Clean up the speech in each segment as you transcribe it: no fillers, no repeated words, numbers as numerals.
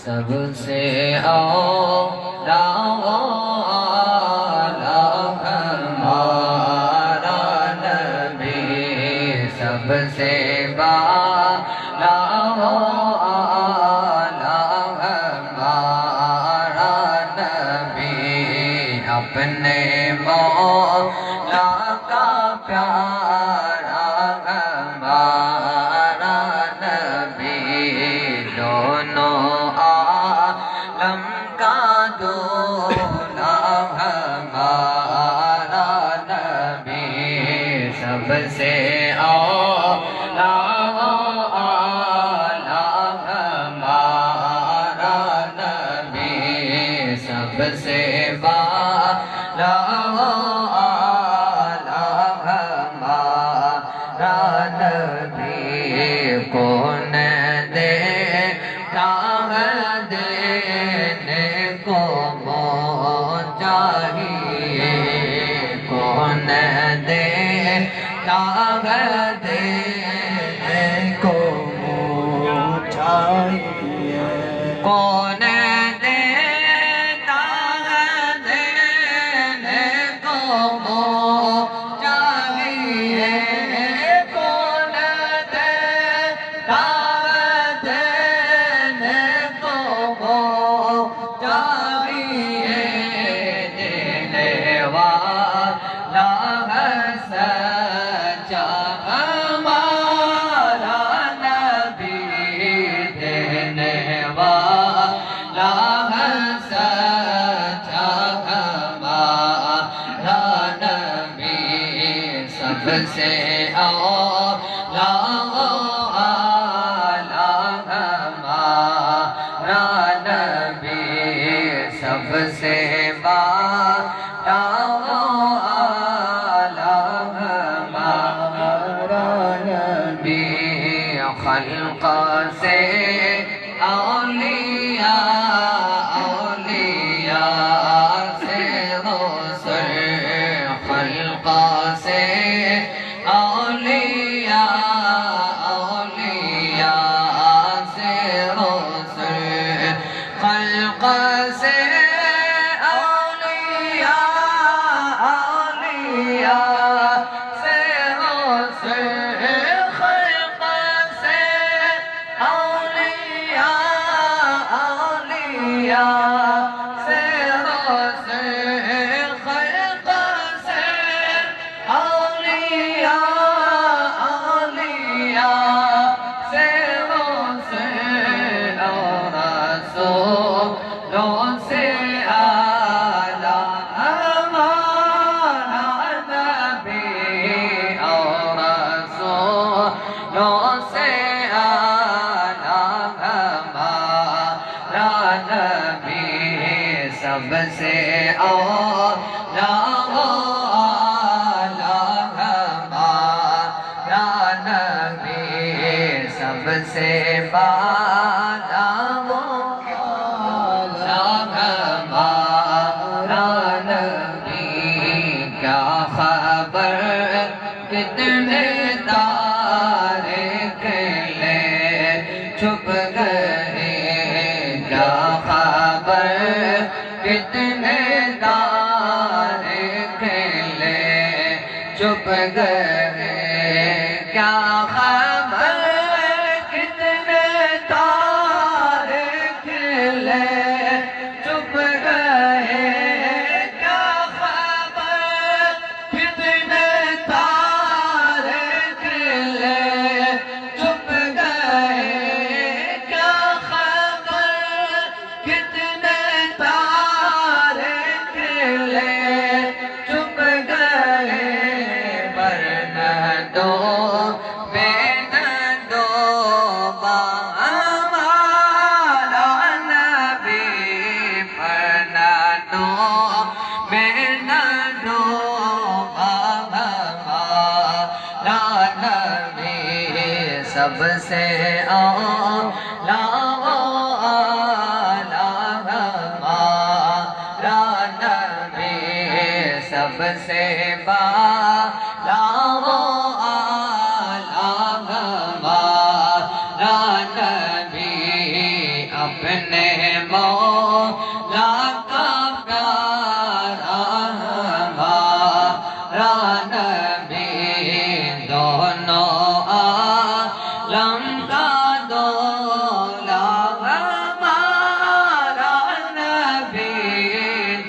سب سے اولا ہمارا نبی، سب سے بالا ہمارا نبی، اپنے مولا کا پیارا ہمارا نبی، دونوں عالم کا دولا ہمارا نبی، سب سے اولا ہمارا نبی، سب سے بالا ہمارا نبی، کون دیتا ہے دینے کو منہ چاہیے، کون دیتا ہے دینے کو منہ چاہیے، کون دیتا ہے دینے کو منہ چاہیے، کون دیتا ہے دینے کو منہ چاہیے، دینے والا ہے سچا ہمارا نبی، دینے والا ہے سچا ہمارا نبی، سب سے اولا ہمارا نبی، سب سے بالا ہمارا نبی، خلق سے اولیاء، اولیاء سے رسل، خلق سے اولیاء، اولیاء سے رسل، خلق سے اولیاء، اولیاء سے رسل، خلق سے اولیاء، اولیاء سے رسل، خلق سے اولیاء، اولیاء سے رسل، اور رسولوں سے اعلیٰ ہمارا نبی، اور رسولوں سے اعلیٰ ہمارا نبی، سب سے اولا ہمارا نبی، سب سے بالا ہمارا نبی، کیا خبر کتنے تارے کھلے چھپ گئے، کیا خبر کتنے تارے کھلے چھپ گئے، کیا خبر کتنے تارے کھلے چھپ گئے، کیا خبر کتنے تارے کھلے چھپ گئے، کیا خبر کتنے تارے کھلے چھپ گئے، ورنہ دو بے نندو ہمارا نبی، ورنہ دو بے نندو ہمارا نبی، سب سے اولا ہمارا نبی، سب سے بالا ہمارا نبی، اپنے مولا کا پیارا ہمارا نبی دونوں عالم کا دولا ہمارا نبی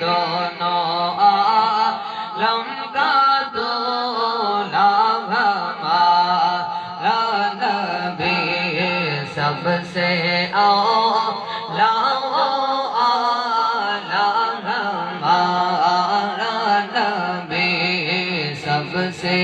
دونوں عالم کا دولا ہمارا نبی سب سے اعلیٰ ہمارا نبی سب سے